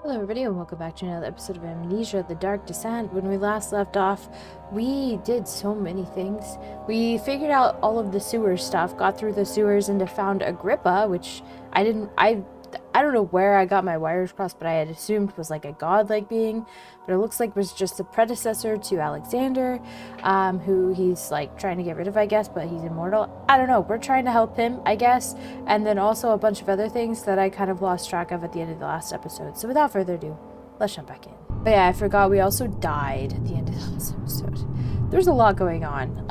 Hello everybody and welcome back to another episode of Amnesia, The Dark Descent. When we last left off, we did so many things. We figured out all of the sewer stuff, got through the sewers and found Agrippa, which I don't know where I got my wires crossed, but I had assumed was like a godlike being, but it looks like it was just a predecessor to Alexander, who he's like trying to get rid of, I guess, but he's immortal. I don't know, we're trying to help him, I guess, and then also a bunch of other things that I kind of lost track of at the end of the last episode. So without further ado, let's jump back in. But yeah, I forgot we also died at the end of the last episode. There's a lot going on.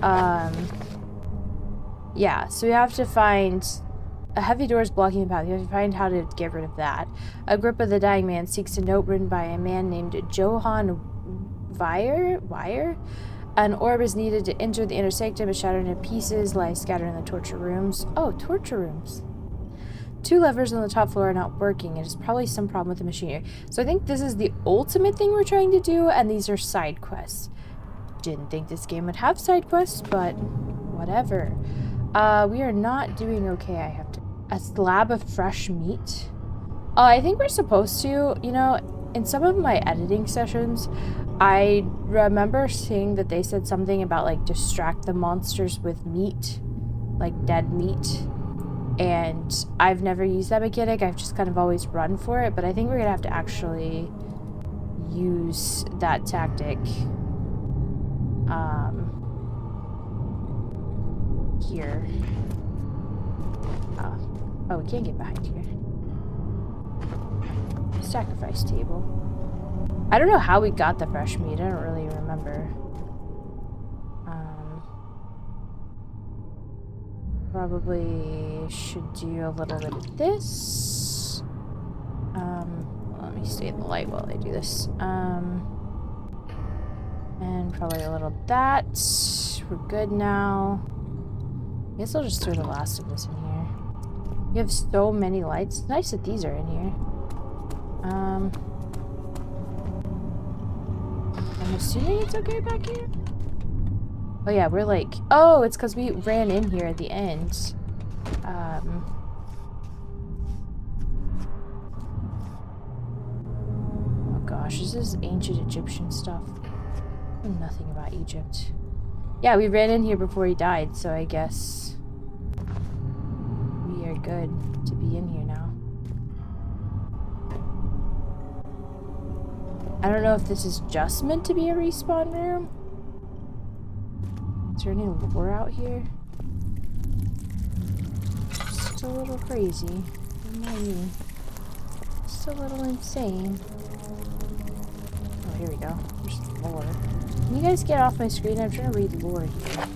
Yeah, so we have to find a heavy door is blocking the path. You have to find how to get rid of that. Agrippa the dying man seeks a note written by a man named Johann Weyer. An orb is needed to enter the inner sanctum and shattered into pieces, lie scattered in the torture rooms. Oh, torture rooms. 2 levers on the top floor are not working. It is probably some problem with the machinery. So I think this is the ultimate thing we're trying to do, and these are side quests. Didn't think this game would have side quests, but whatever. We are not doing okay, I have to. A slab of fresh meat. Oh, I think we're supposed to, you know, in some of my editing sessions, I remember seeing that they said something about like distract the monsters with meat, like dead meat. And I've never used that mechanic. I've just kind of always run for it, but I think we're gonna have to actually use that tactic here. Oh, we can't get behind here. Sacrifice table. I don't know how we got the fresh meat. I don't really remember. Probably should do a little bit of this. Let me stay in the light while I do this. And probably a little of that. We're good now. I guess I'll just throw the last of this in here. You have so many lights. It's nice that these are in here. I'm assuming it's okay back here? Oh yeah, we're like... Oh, it's because we ran in here at the end. Oh gosh, this is ancient Egyptian stuff. I know nothing about Egypt. Yeah, we ran in here before he died, so I guess... we are good to be in here now. I don't know if this is just meant to be a respawn room. Is there any lore out here? Just a little crazy. What am I mean? Just a little insane. Oh, here we go. There's lore. Can you guys get off my screen? I'm trying to read lore here.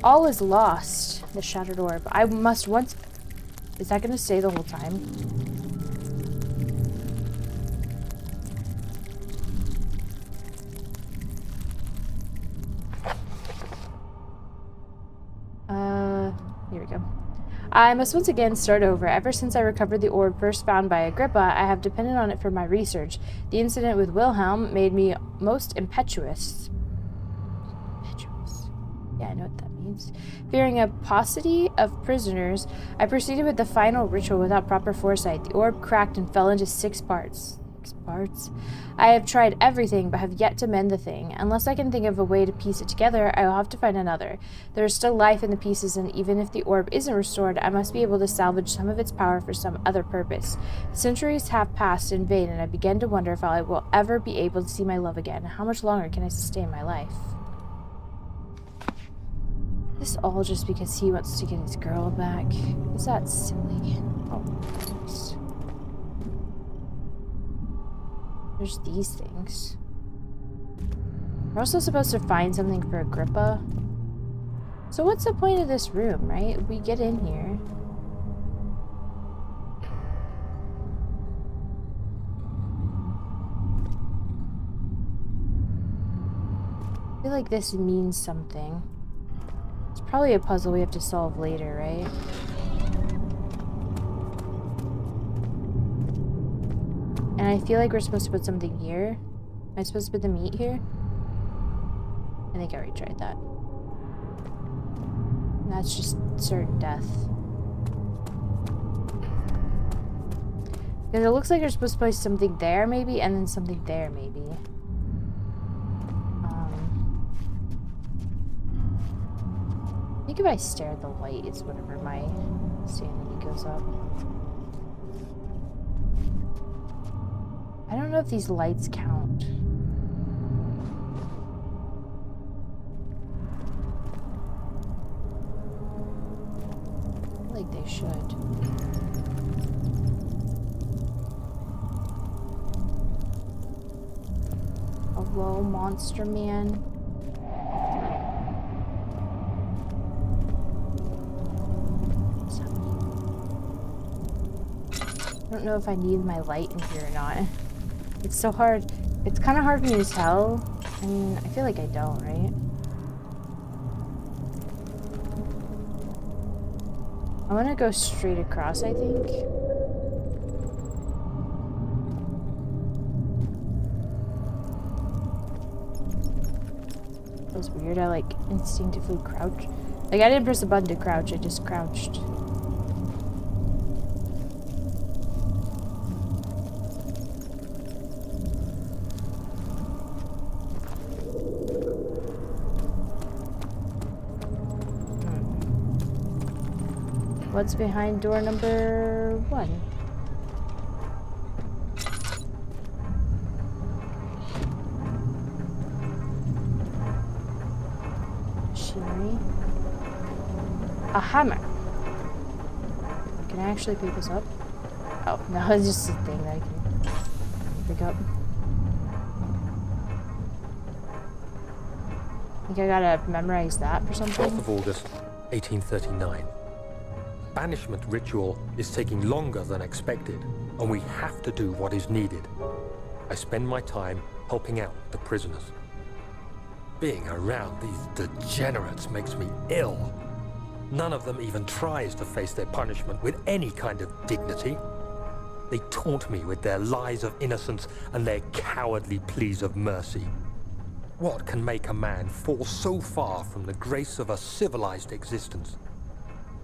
All is lost. The shattered orb. I must once... Is that going to stay the whole time? Here we go. I must once again start over. Ever since I recovered the orb first found by Agrippa, I have depended on it for my research. The incident with Wilhelm made me most impetuous. Yeah, I know what that means. Fearing a paucity of prisoners, I proceeded with the final ritual without proper foresight. The orb cracked and fell into 6 parts. 6 parts? I have tried everything, but have yet to mend the thing. Unless I can think of a way to piece it together, I will have to find another. There is still life in the pieces, and even if the orb isn't restored, I must be able to salvage some of its power for some other purpose. Centuries have passed in vain, and I begin to wonder if I will ever be able to see my love again. How much longer can I sustain my life? This all just because he wants to get his girl back. Is that silly? Oh, nice. There's these things. We're also supposed to find something for Agrippa. So what's the point of this room, right? We get in here. I feel like this means something. It's probably a puzzle we have to solve later, right? And I feel like we're supposed to put something here. Am I supposed to put the meat here? I think I already tried that. And that's just certain death. Because it looks like you're supposed to place something there, maybe, and then something there, maybe. I think if I stare at the light, it's whatever my sanity goes up. I don't know if these lights count. I feel like they should. Hello, monster man. I don't know if I need my light in here or not. It's so hard. It's kind of hard for me to tell. I mean, I feel like I don't, right? I want to go straight across, I think. Feels weird. I like instinctively crouch. Like I didn't press the button to crouch, I just crouched. What's behind door number 1? Machinery. A hammer. Can I actually pick this up? Oh, no, it's just a thing that I can pick up. I think I gotta memorize that for something. 12th of August, 1839. Banishment ritual is taking longer than expected, and we have to do what is needed. I spend my time helping out the prisoners. Being around these degenerates makes me ill. None of them even tries to face their punishment with any kind of dignity. They taunt me with their lies of innocence and their cowardly pleas of mercy. What can make a man fall so far from the grace of a civilized existence?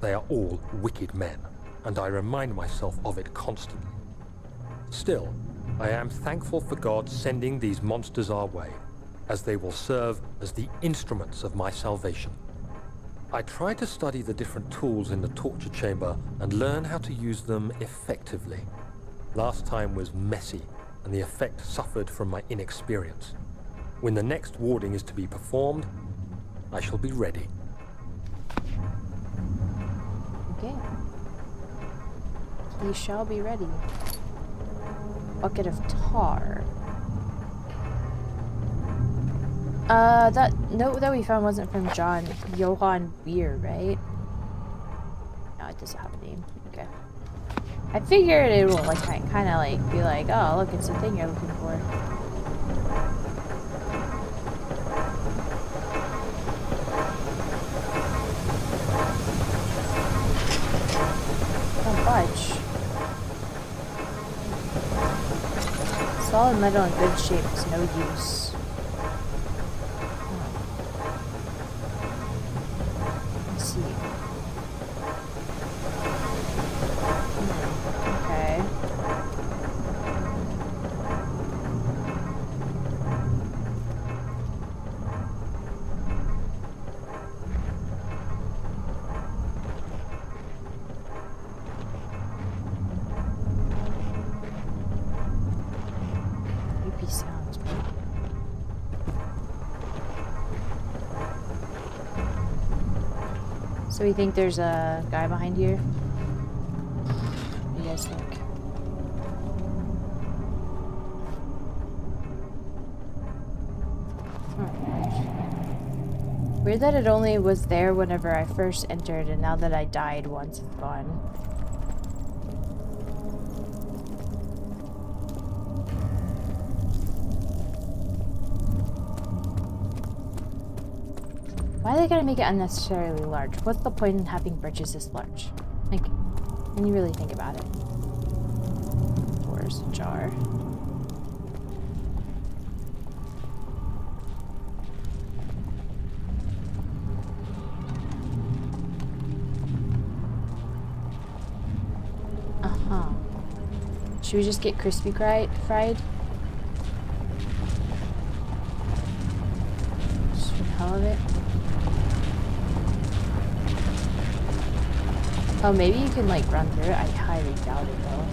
They are all wicked men, and I remind myself of it constantly. Still, I am thankful for God sending these monsters our way, as they will serve as the instruments of my salvation. I try to study the different tools in the torture chamber and learn how to use them effectively. Last time was messy, and the effect suffered from my inexperience. When the next warding is to be performed, I shall be ready. Okay. He shall be ready. Bucket of tar. That note that we found wasn't from Johann Weir, right? No, it doesn't have a name. Okay. I figured it will like kind of like be like, oh, look, it's the thing you're looking for. Don't budge. Solid metal in good shape is no use. Let's see. Okay. Creepy sounds, bro. So we think there's a guy behind here? What do you guys think? Alright. Weird that it only was there whenever I first entered, and now that I died once, it's gone. Why they gotta make it unnecessarily large? What's the point in having bridges this large? Like, when you really think about it. Doors ajar. Should we just get crispy fried? Just for the hell of it. Oh, maybe you can like run through it. I highly doubt it though.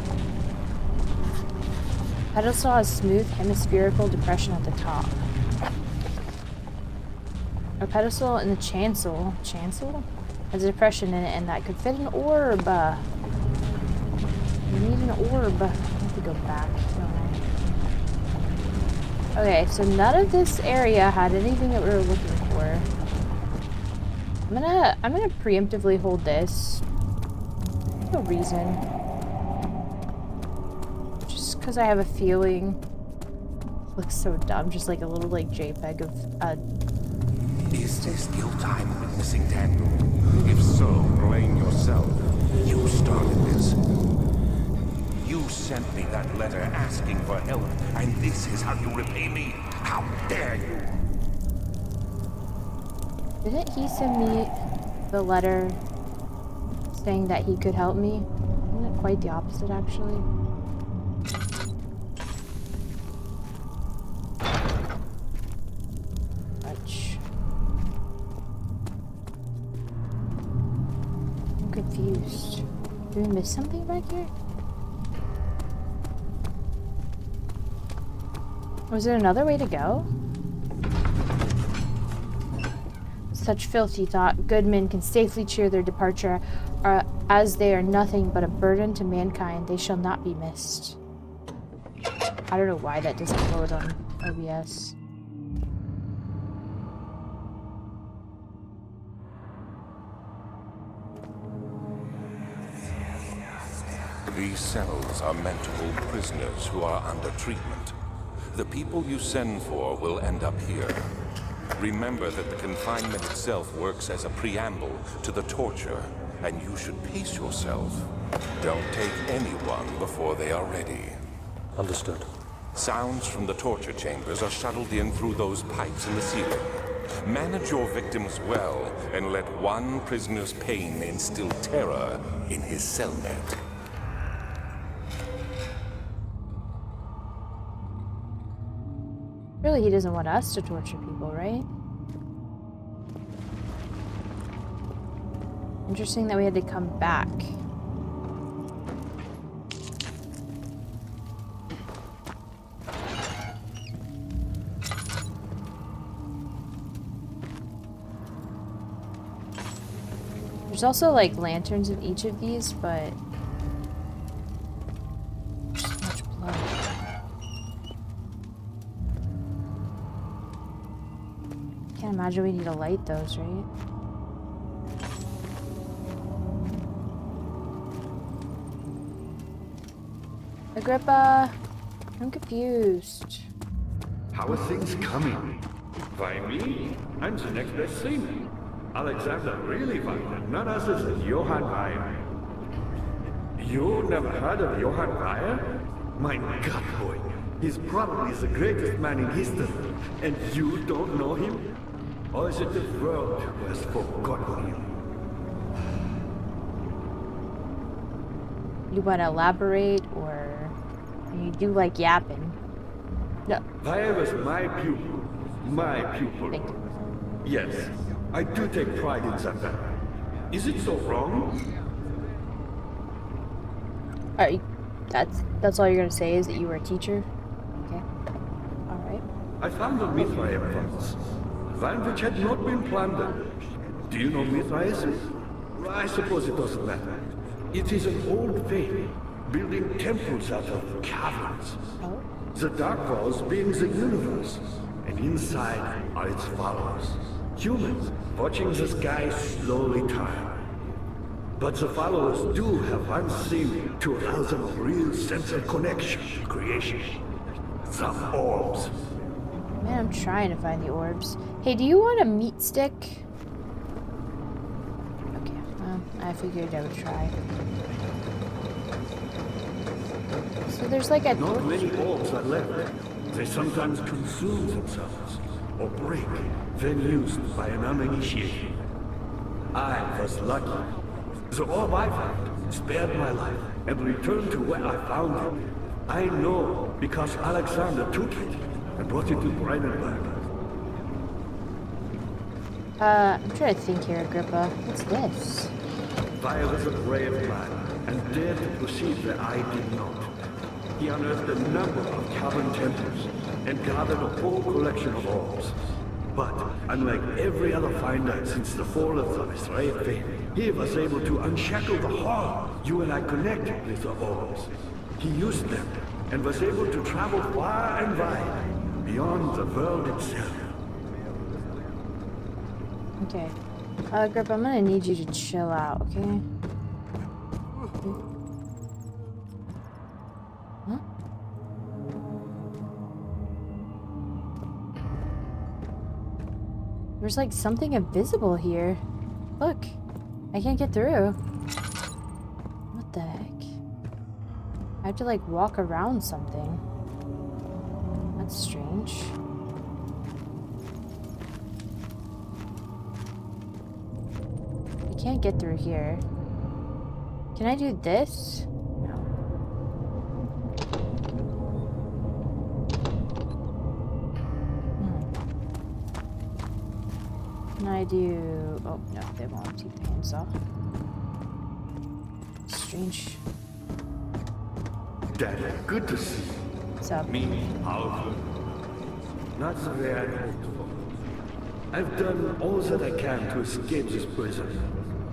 Pedestal has smooth hemispherical depression at the top. A pedestal in the chancel has a depression in it, and that could fit an orb. We need an orb. I have to go back, don't I? Okay, so none of this area had anything that we were looking for. I'm gonna preemptively hold this. No reason. Just because I have a feeling. It looks so dumb, just like a little like JPEG of Is this your time witnessing Daniel? If so, blame yourself. You started this. You sent me that letter asking for help, and this is how you repay me? How dare you? Didn't he send me the letter saying that he could help me? Isn't it quite the opposite, actually? Ouch. I'm confused. Did we miss something back here? Was there another way to go? Such filth, he thought. Good men can safely cheer their departure, as they are nothing but a burden to mankind. They shall not be missed. I don't know why that doesn't load on OBS. These cells are meant to hold prisoners who are under treatment. The people you send for will end up here. Remember that the confinement itself works as a preamble to the torture, and you should pace yourself. Don't take anyone before they are ready. Understood. Sounds from the torture chambers are shuttled in through those pipes in the ceiling. Manage your victims well, and let one prisoner's pain instill terror in his cellmate. Really, he doesn't want us to torture people, right? Interesting that we had to come back. There's also like lanterns in each of these, but so much blood. Can't imagine we need to light those, right? Agrippa, I'm confused. How are things coming? By me? I'm the next best thing. Alexander really found none other than Johann Weyer. You never heard of Johann Weyer? My God, boy. He's probably the greatest man in history. And you don't know him? Or is it the world who has forgotten him? You want to elaborate, or you do like yapping? No. Weyer was my pupil. My pupil. Thank you. Yes, I do take pride in that. Is it so wrong? That's all you're gonna say is that you were a teacher? Okay. Alright. I found a Mithraeum once, one which had not been plundered. Do you know Mithraism? I suppose it doesn't matter. It is an old faith, building temples out of caverns. Oh. The dark walls being the universe, and inside are its followers. Humans watching the sky slowly turn. But the followers do have one thing to allow them a real sense of connection to creation. Some orbs. Man, I'm trying to find the orbs. Hey, do you want a meat stick? Okay, well, I figured I would try. So there's like a... Not many orbs are left. They sometimes consume themselves, or break, when used by an uninitiated. I was lucky. The orb I found spared my life and returned to where I found it. I know because Alexander took it and brought it to Brandenburg. I'm trying to think here, Agrippa. What's this? Weyer was a brave man and dared to proceed where I did not. He unearthed a number of cavern temples and gathered a whole collection of orbs. But unlike every other finder since the fall of the Israel faith, he was able to unshackle the hall you and I connected with the orbs. He used them and was able to travel far and wide, beyond the world itself. Okay. Agrippa, I'm gonna need you to chill out, okay? Huh? There's like something invisible here. Look, I can't get through. What the heck? I have to like walk around something. That's strange. I can't get through here. Can I do this? No. Can I do... Oh, no, they won't take the hands off. Strange. Daddy, good to see you. What's up? Me, powerful. Not the way I hoped for. I've done all that I can to escape this prison.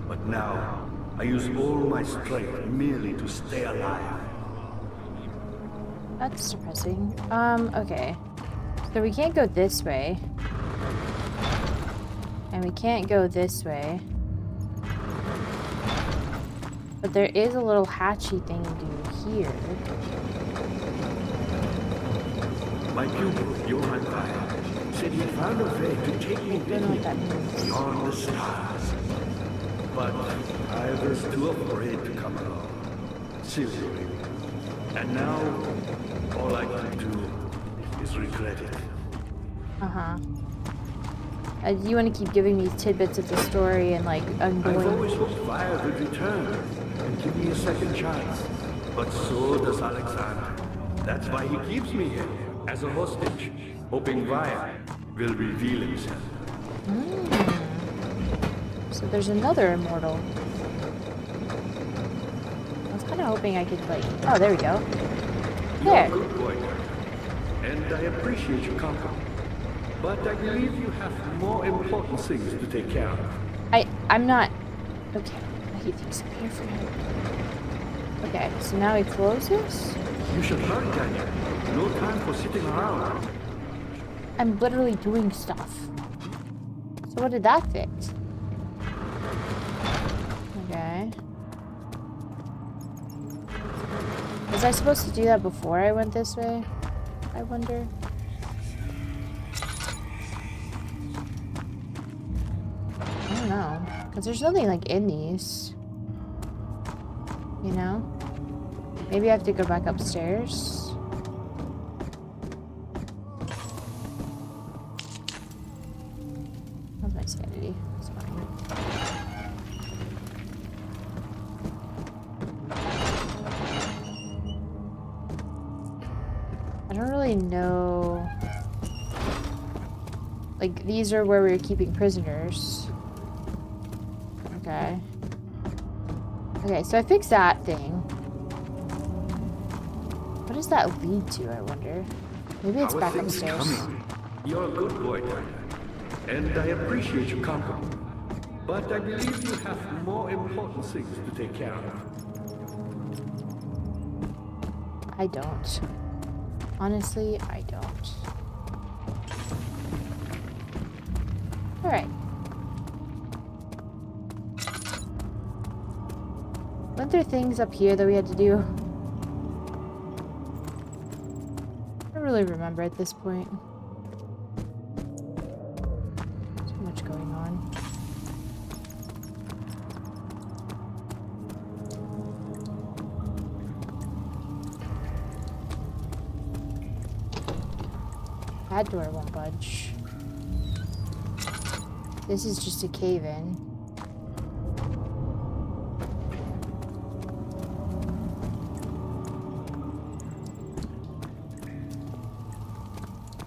But now, I use all my strength merely to stay alive. That's depressing. Okay. So we can't go this way. And we can't go this way. But there is a little hatchy thing to do here. My pupil, Johann Weyer, said he found a way to take me I don't know what that with means. him beyond the stars. But I was too afraid to come along. Seriously. And now, all I can do is regret it. Uh-huh. You want to keep giving me tidbits of the story and like I've ongoing... always hoped Weyer would return and give me a second chance. But so does Alexander. That's why he keeps me here, as a hostage, hoping Weyer will reveal himself. So there's another immortal. I was kind of hoping I could like... Oh, there we go. You're There. a good boy, and I appreciate your company. But I believe you have more important things to take care of. I'm not... Okay. He thinks I'm here for him. Okay, so now he closes? You should hurry, Daniel. No time for sitting around. I'm literally doing stuff. So what did that fix? Okay. Was I supposed to do that before I went this way? I wonder. I don't know. Because there's nothing like in these. You know? Maybe I have to go back upstairs. How's my sanity? It's fine. I don't really know. Like, these are where we were keeping prisoners. Okay. Okay, so I fixed that thing. What does that lead to, I wonder? Maybe it's Our back things upstairs. coming. You're a good boy, Daniel. And I appreciate your company. But I believe you have more important things to take care of. I don't. Honestly, I don't. Alright. Weren't there things up here that we had to do? I don't really remember at this point. Too much going on. That door won't budge. This is just a cave-in.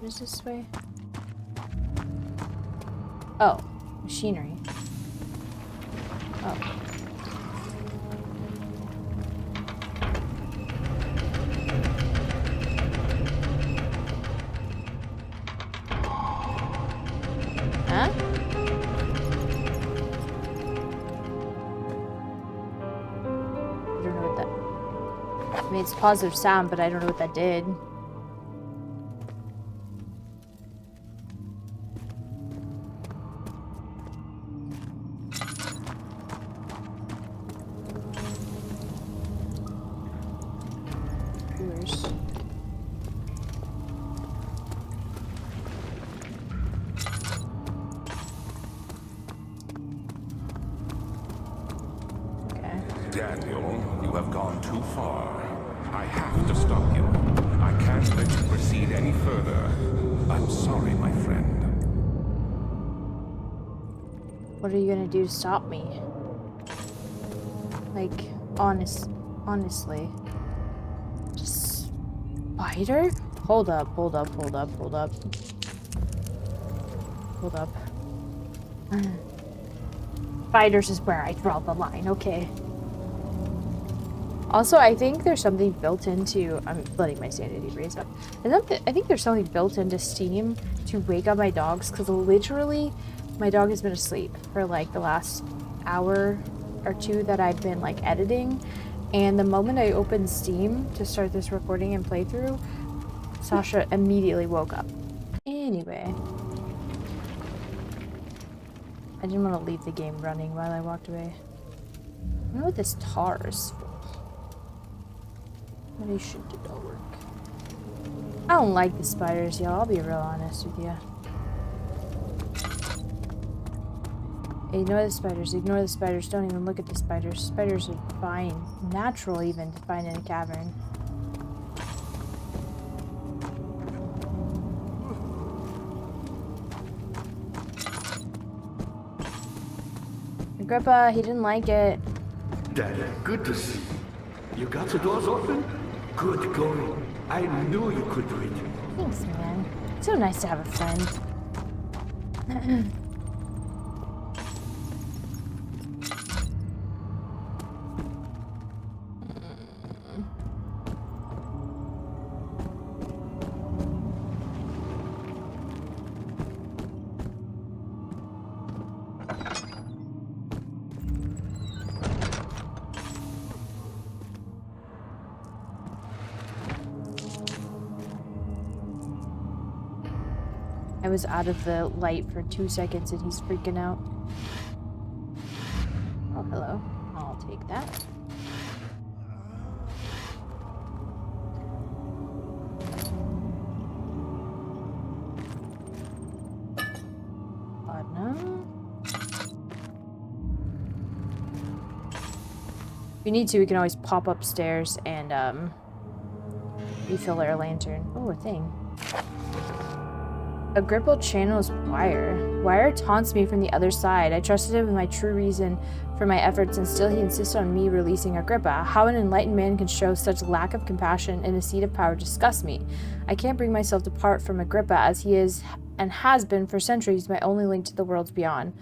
What is this way? Oh, machinery. Oh. Huh? I don't know what that... I mean, it's a positive sound, but I don't know what that did. Daniel, you have gone too far. I have to stop you. I can't let you proceed any further. I'm sorry, my friend. What are you gonna do to stop me? Like, honestly. Just... Spider? Hold up, hold up, hold up, hold up. Hold up. Spiders is where I draw the line, okay. Also, I think there's something built into... I'm letting my sanity raise up. I think there's something built into Steam to wake up my dogs, because literally, my dog has been asleep for, like, the last hour or two that I've been, like, editing. And the moment I opened Steam to start this recording and playthrough, Sasha immediately woke up. Anyway. I didn't want to leave the game running while I walked away. I don't know what this tar is for. Maybe should do that work. I don't like the spiders, y'all. I'll be real honest with you. Ignore the spiders. Ignore the spiders. Don't even look at the spiders. Spiders are fine. Natural even to find in a cavern. Agrippa, he didn't like it. Daddy, good to see you. You got the doors open? Good going. I knew you could do it. Thanks, man. It's so nice to have a friend. I was out of the light for 2 seconds and he's freaking out. Oh, hello. I'll take that. No. If we need to, we can always pop upstairs and refill our lantern. Oh, a thing. Agrippa channels Wire. Wire taunts me from the other side. I trusted him with my true reason for my efforts, and still he insists on me releasing Agrippa. How an enlightened man can show such lack of compassion in a seat of power disgusts me. I can't bring myself to part from Agrippa, as he is and has been for centuries my only link to the worlds beyond.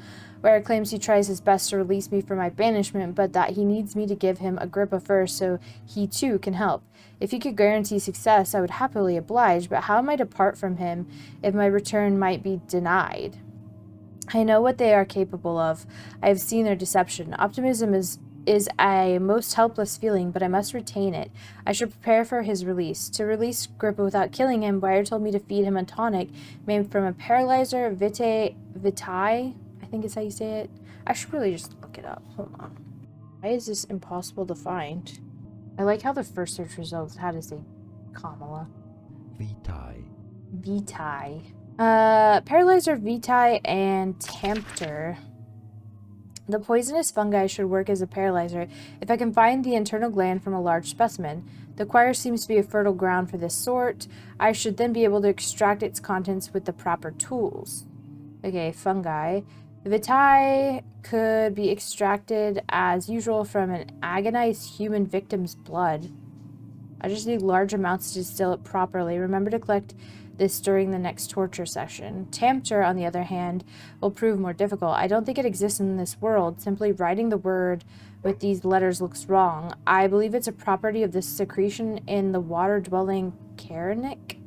Wire claims he tries his best to release me from my banishment, but that he needs me to give him Agrippa first so he too can help. If he could guarantee success, I would happily oblige, but how am I to part from him if my return might be denied? I know what they are capable of. I have seen their deception. Optimism is a most helpless feeling, but I must retain it. I should prepare for his release. To release Agrippa without killing him, Wire told me to feed him a tonic made from a paralyzer vitae, I think is how you say it. I should really just look it up. Hold on. Why is this impossible to find? I like how the first search results had to say Kamala. Vitae. Paralyzer, Vitae, and Tempter. The poisonous fungi should work as a paralyzer if I can find the internal gland from a large specimen. The choir seems to be a fertile ground for this sort. I should then be able to extract its contents with the proper tools. Okay, fungi. The Vitae could be extracted as usual from an agonized human victim's blood. I just need large amounts to distill it properly. Remember to collect this during the next torture session. Tamter, on the other hand, will prove more difficult. I don't think it exists in this world. Simply writing the word with these letters looks wrong. I believe it's a property of the secretion in the water-dwelling Karnik.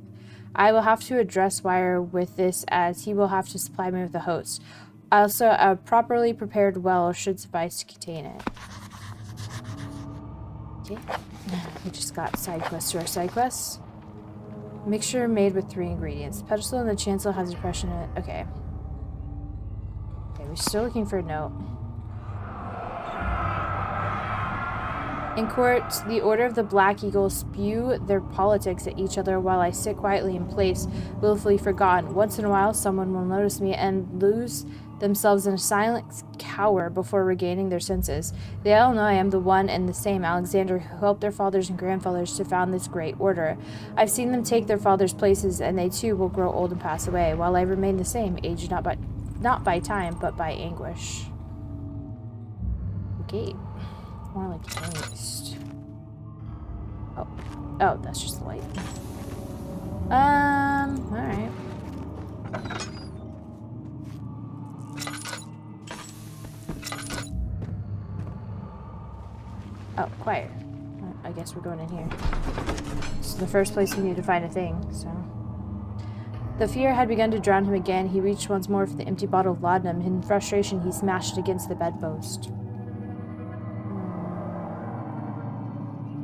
I will have to address Wire with this, as he will have to supply me with a host. Also, a properly prepared well should suffice to contain it. Okay. We just got side quests to our side quests. Mixture made with 3 ingredients. The pedestal and the chancel has depression in it. Okay. Okay, we're still looking for a note. In court, the Order of the Black Eagle spew their politics at each other while I sit quietly in place, willfully forgotten. Once in a while, someone will notice me and lose themselves in a silent cower before regaining their senses. They all know I am the one and the same Alexander who helped their fathers and grandfathers to found this great order. I've seen them take their fathers' places, and they too will grow old and pass away, while I remain the same, aged not by time, but by anguish. Okay. More like haste. Oh, that's just the light. Alright. Oh, quiet. I guess we're going in here. This is the first place we need to find a thing, so. The fear had begun to drown him again. He reached once more for the empty bottle of laudanum. In frustration, he smashed it against the bedpost.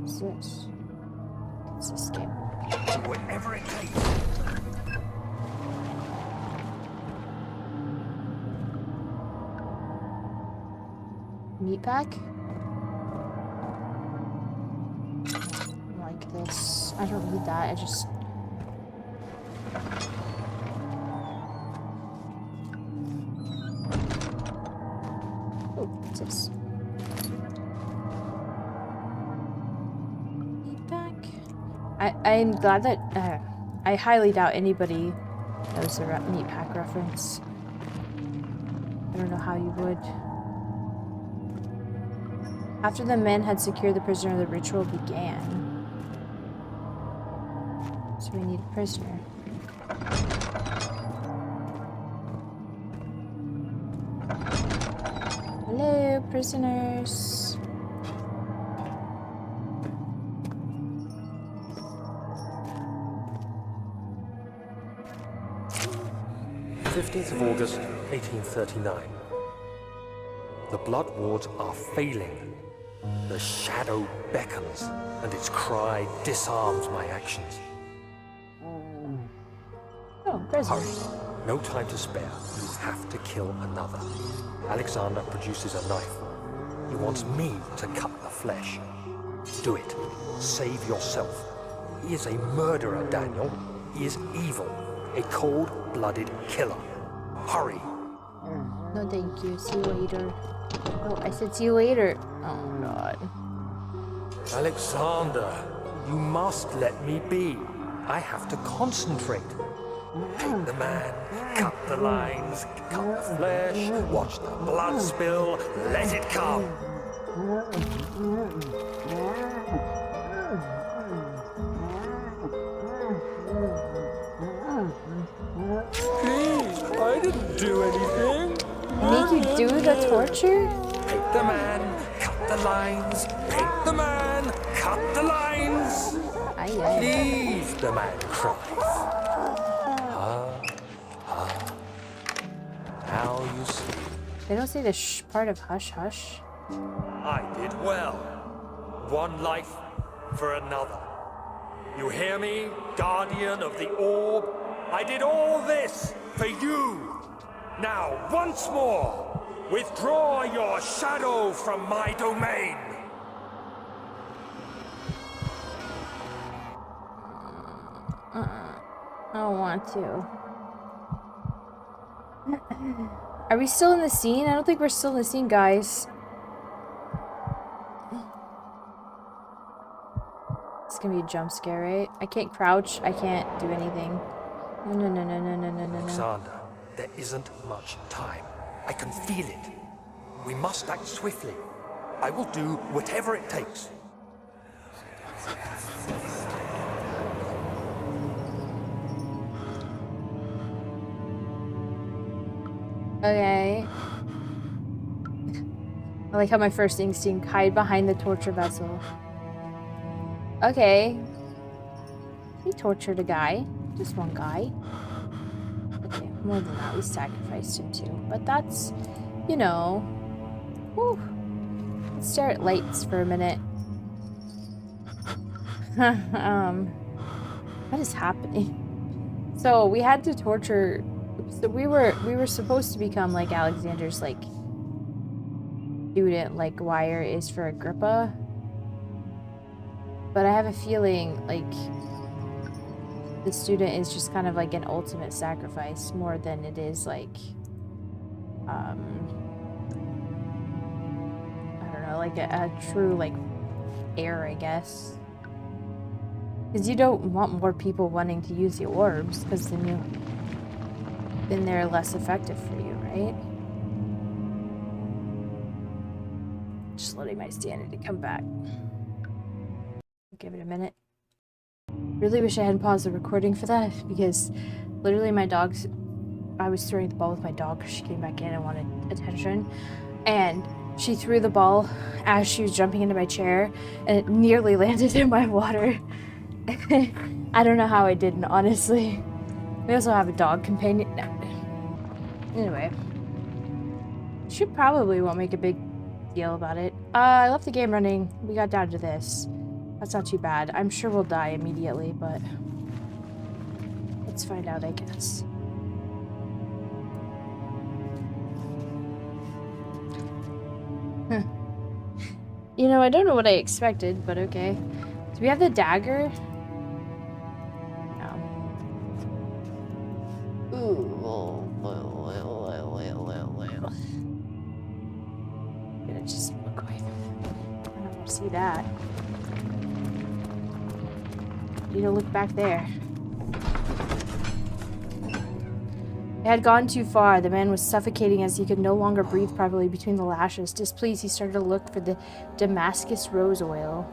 What's this? Let's escape. Whatever it takes. Meat pack? Like this. I don't need that. I just... Oh, what's this? I'm glad that I highly doubt anybody knows the meat pack reference. I don't know how you would. After the men had secured the prisoner, the ritual began. So we need a prisoner. Hello, prisoners. 15th of August, 1839. The blood wards are failing. The shadow beckons, and its cry disarms my actions. Oh, prisoner. Hurry. No time to spare. You have to kill another. Alexander produces a knife. He wants me to cut the flesh. Do it. Save yourself. He is a murderer, Daniel. He is evil. A cold-blooded killer. Hurry. No, thank you. See you later. Oh, I said see you later. Oh, God. Alexander, you must let me be. I have to concentrate. Take the man, cut the lines, cut the flesh, watch the blood spill, let it come. Please, I didn't do anything. Make you do the torture? Take the man, cut the lines, take the man, cut the lines. Aye. Please, the man cries. Now you see. They don't say the shh part of hush hush. I did well. One life for another. You hear me, guardian of the orb? I did all this for you. Now, once more, withdraw your shadow from my domain. I don't want to. Are we still in the scene? I don't think we're still in the scene, guys. It's gonna be a jump scare, right? I can't crouch. I can't do anything. No. Alexander, there isn't much time. I can feel it. We must act swiftly. I will do whatever it takes. Okay. I like how my first instinct, hide behind the torture vessel. Okay. We tortured a guy. Just one guy. Okay, more than that. We sacrificed him too. But that's, you know... Whew. Let's stare at lights for a minute. What is happening? So we had to torture... So we were supposed to become like Alexander's like student, like Wire is for Agrippa. But I have a feeling like the student is just kind of like an ultimate sacrifice more than it is like I don't know, like a true like heir, I guess. Because you don't want more people wanting to use the orbs, because then they're less effective for you, right? Just letting my sanity come back. Give it a minute. Really wish I hadn't paused the recording for that, because literally I was throwing the ball with my dog because she came back in and wanted attention, and she threw the ball as she was jumping into my chair, and it nearly landed in my water. I don't know how I didn't, honestly. We also have a dog companion. No. Anyway. Won't make a big deal about it. I left the game running. We got down to this. That's not too bad. I'm sure we'll die immediately, but let's find out, I guess. You know, I don't know what I expected, but okay. Do we have the dagger? No. I'm gonna just look away. I don't want to see that. You don't look back there. It had gone too far. The man was suffocating as he could no longer breathe properly between the lashes. Displeased, he started to look for the Damascus rose oil.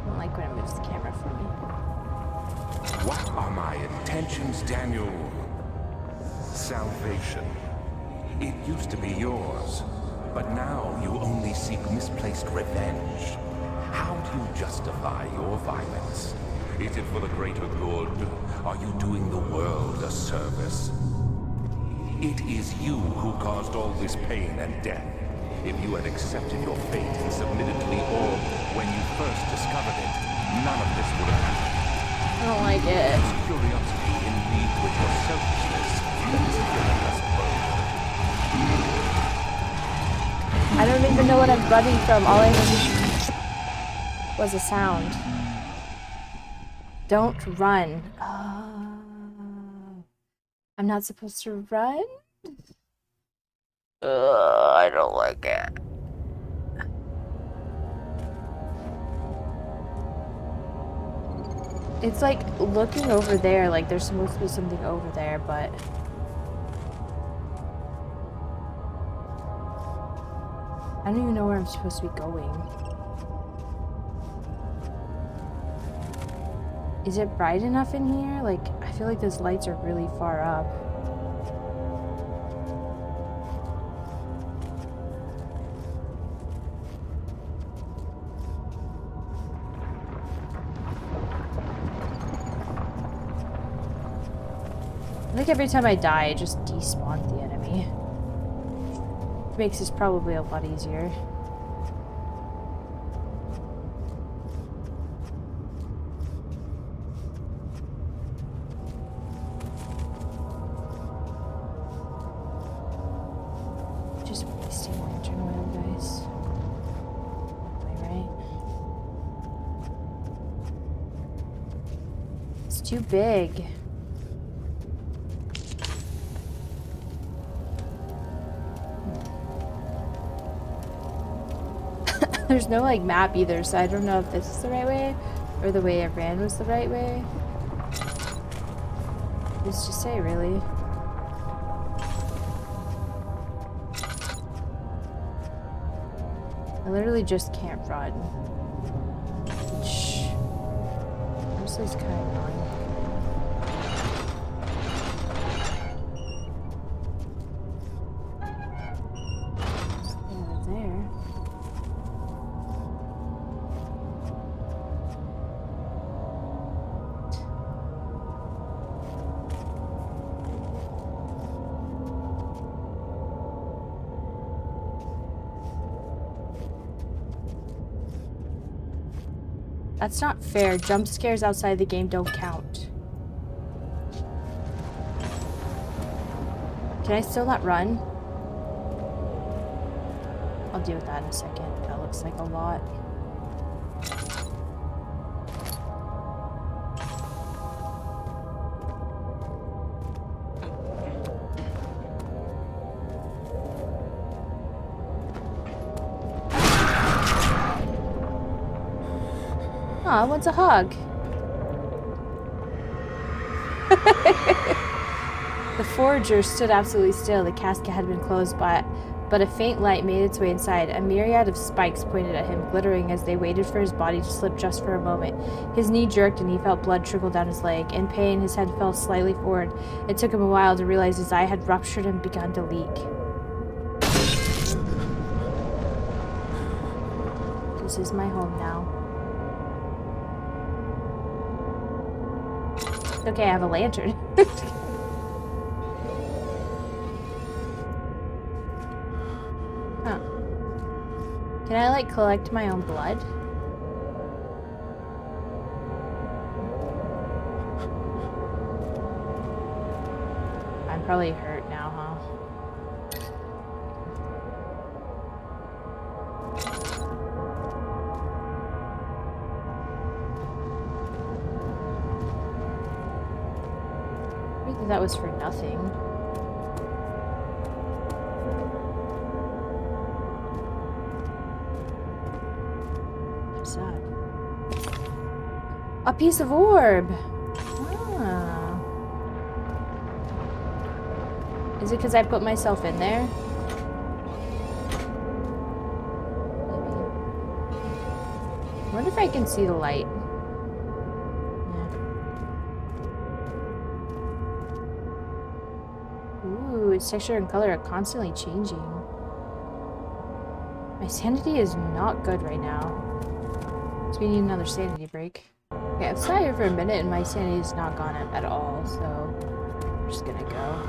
I don't like when it moves the camera for me. What are my intentions, Daniel? Salvation. It used to be yours, but now you only seek misplaced revenge. How do you justify your violence? Is it for the greater good? Are you doing the world a service? It is you who caused all this pain and death. If you had accepted your fate and submitted to the orb when you first discovered it, none of this would have happened. I don't like it. It's curiosity in league with your selfishness that is killing us both. I don't even know what I'm running from. All I heard was a sound. Don't run. I'm not supposed to run? I don't like it. It's like looking over there, like there's supposed to be something over there, but... I don't even know where I'm supposed to be going. Is it bright enough in here? Like, I feel like those lights are really far up. I think every time I die, I just despawn the enemy. Makes this probably a lot easier. Just wasting lantern oil, guys. Am I right? It's too big. There's no like map either, so I don't know if this is the right way or the way I ran was the right way. Who's to say, really? I literally just can't run. Which This is kind of annoying. Over there. That's not fair. Jump scares outside the game don't count. Can I still not run? I'll deal with that in a second. That looks like a lot. Aw, what's a hug? The forager stood absolutely still. The casket had been closed, but a faint light made its way inside. A myriad of spikes pointed at him, glittering as they waited for his body to slip just for a moment. His knee jerked and he felt blood trickle down his leg. In pain, his head fell slightly forward. It took him a while to realize his eye had ruptured and begun to leak. This is my home now. Okay, I have a lantern. Huh. Can I, like, collect my own blood? I'm probably hurt now, huh? That was for nothing. What's that? A piece of orb! Ah. Is it because I put myself in there? Maybe. I wonder if I can see the light. Its texture and color are constantly changing. My sanity is not good right now. So we need another sanity break. Okay, I've sat here for a minute and my sanity is not gone up at all, so I'm just gonna go.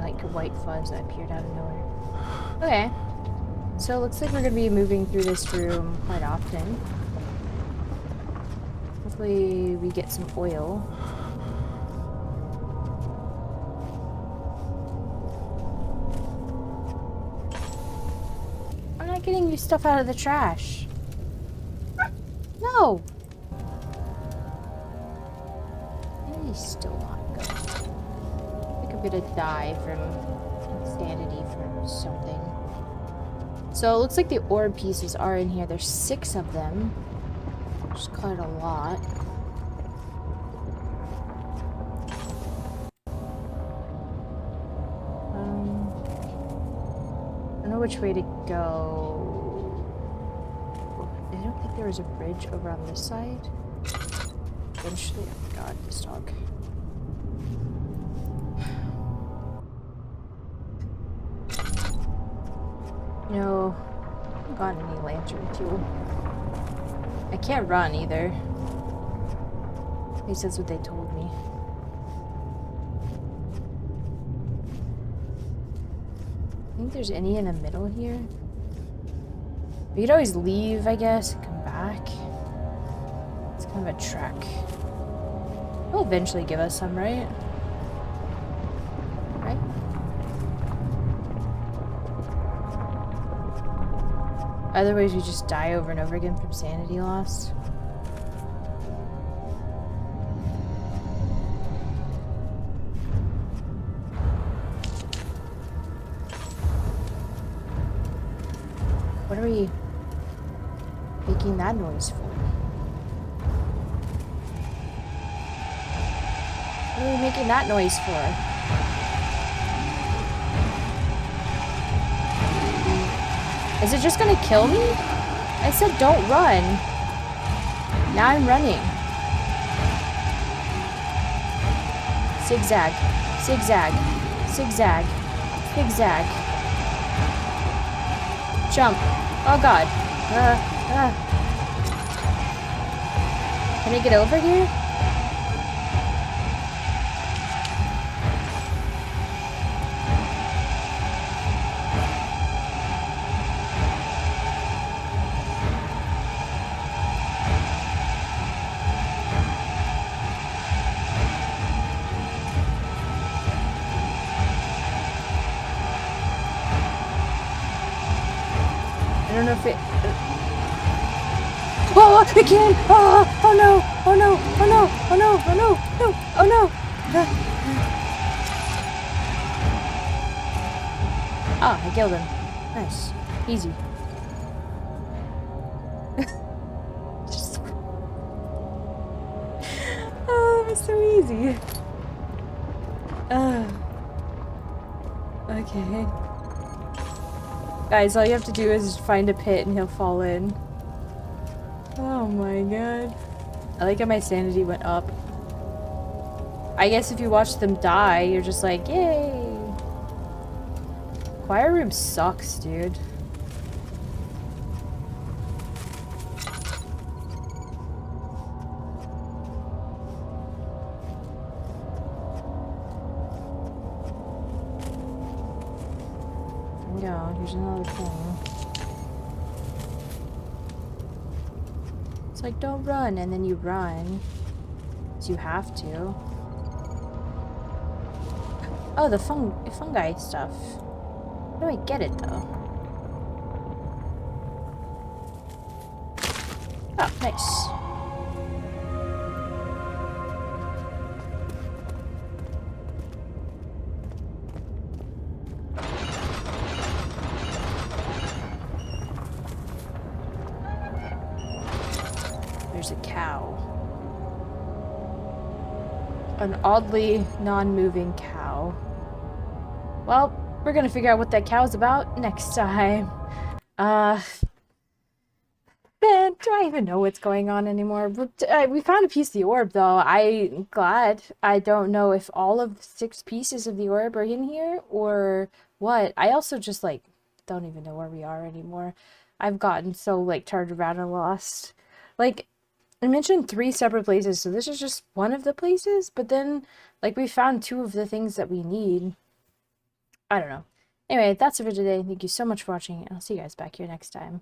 Like a white fuzz that appeared out of nowhere. Okay. So it looks like we're going to be moving through this room quite often. Hopefully we get some oil. I'm not getting you stuff out of the trash. No! And he's still not good. I think I'm going to die from insanity from something. So it looks like the orb pieces are in here. There's 6 of them, which is quite a lot. I don't know which way to go. I don't think there was a bridge over on this side. Eventually, oh my god, this dog. No, I haven't gotten any lantern fuel. I can't run either. At least that's what they told me. I think there's any in the middle here. We could always leave, I guess, and come back. It's kind of a trek. They'll eventually give us some, right? Right? Otherwise, we just die over and over again from sanity loss. What are we making that noise for? What are we making that noise for? Is it just gonna kill me? I said don't run. Now I'm running. Zigzag. Zigzag. Zigzag. Zigzag. Jump. Oh god. Can I get over here? I don't know if it... Oh, I can! Oh, oh no! Oh no! Oh no! Oh no! Oh no! No! Oh no! Ah, I killed him. Nice. Easy. Just... Oh, it was so easy. Okay. Guys, all you have to do is find a pit and he'll fall in. Oh my god. I like how my sanity went up. I guess if you watch them die, you're just like, yay! Choir room sucks, dude. Yeah, here's another thing. It's like, don't run, and then you run. So you have to. Oh, the fungi stuff. How do I get it, though? Oh, nice. There's a cow. An oddly non-moving cow. Well, we're gonna figure out what that cow's about next time. Man, do I even know what's going on anymore? We found a piece of the orb, though. I'm glad. I don't know if all of 6 pieces of the orb are in here, or what. I also just, like, don't even know where we are anymore. I've gotten so, like, turned around and lost. Like, I mentioned 3 separate places, so this is just one of the places, but then, like, we found 2 of the things that we need. I don't know. Anyway, that's it for today. Thank you so much for watching, and I'll see you guys back here next time.